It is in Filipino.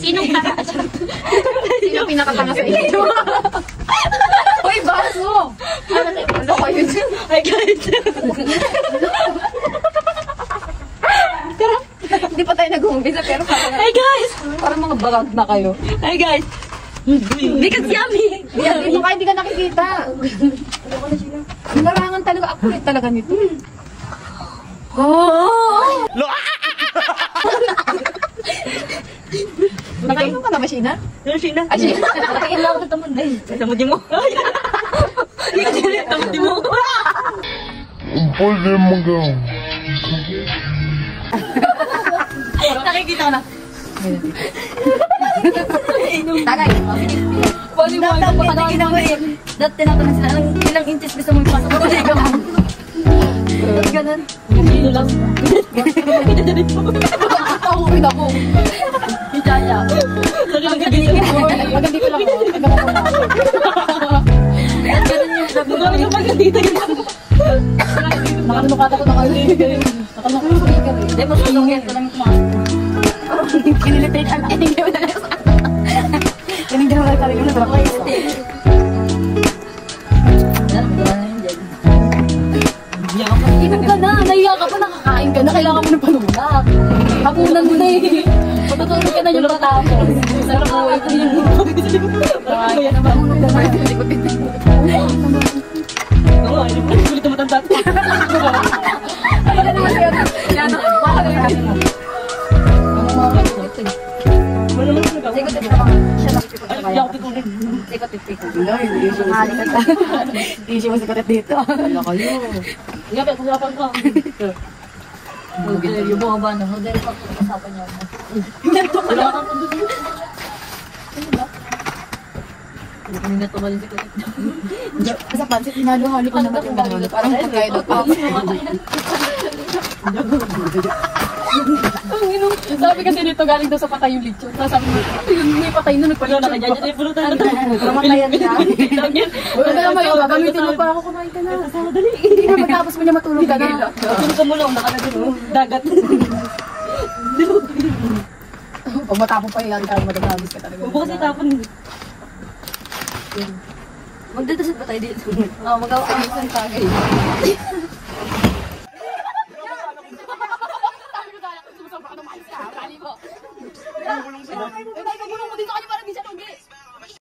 Sinong pinakatanga sa inyo? Hoy, baso! Ano kayo dyan? Ay, guys! Hindi pa tayo nag-umpisa, pero Hey, guys! parang mga barag na kayo. Hey, guys! Because yummy! Dito ka, hindi ka nakikita. Larangan talaga. Akulit talaga nito. Oh! Nakainom ka na ba, Sheena? Ano, Sheena? Ah, Sheena? Nakain lang ako sa tamad eh. Sa tamad mo. Tamad mo. Pwede magaw. Nakikita ko na. Tagay. Dati tinatanong sila, ilang inches gusto mo ipasok ko? Kasi ikaw. Ba't ganun? Sino lang? Pauwi na po. Hijaya. Maganda ko lang ako. Ganun yung sabi ko. Ganun yung magandita yun. Nakalukata ko na kayo. Nakalukata ko na kayo. Hindi, mas tulungin ko lang kumakas. Kinilitate ang ating gawin na lang. Kinigyan mo lang talaga na sarap. Inom ka na, nahiya ka pa, nakakain ka na, kailangan mo ng panulak. Hapunan mo na eh. Patutulog ka na yung tatapos. Sarap mo, ito yung kaya naman. Oo, hindi mo ulit na matanda. Ay, na naman siya. Yan ako. Hindi mo sikatit dito. Wala kayo. Hindi ka, kasapan ka. Yung mga ba na, model pa kung kasapan niya mo. Wala ka pa doon. Ano ba? Hindi kami natumalin si Kutit. Sa pansit, hinalo-halo ko naman yung banalo. Parang pagkain na pa. Sabi kasi dito galing daw sa patay yung lechon. Sabi mo, yun may patay na nagpalito na kanya. Dyan ay pulutan. Kamatayan siya. Wala na naman yun. Gagamitin mo pa ako, kumain ka na. Dali. Hindi na matapos mo niya matulog ka na. Tulog ka mo lang, nakalagay. Dagat. Pag matapos pa ilan tayo, matagabis ka talaga. Bukas itapon. Magdadasit ba tayo dito? Oo, mag-awas ang tagay.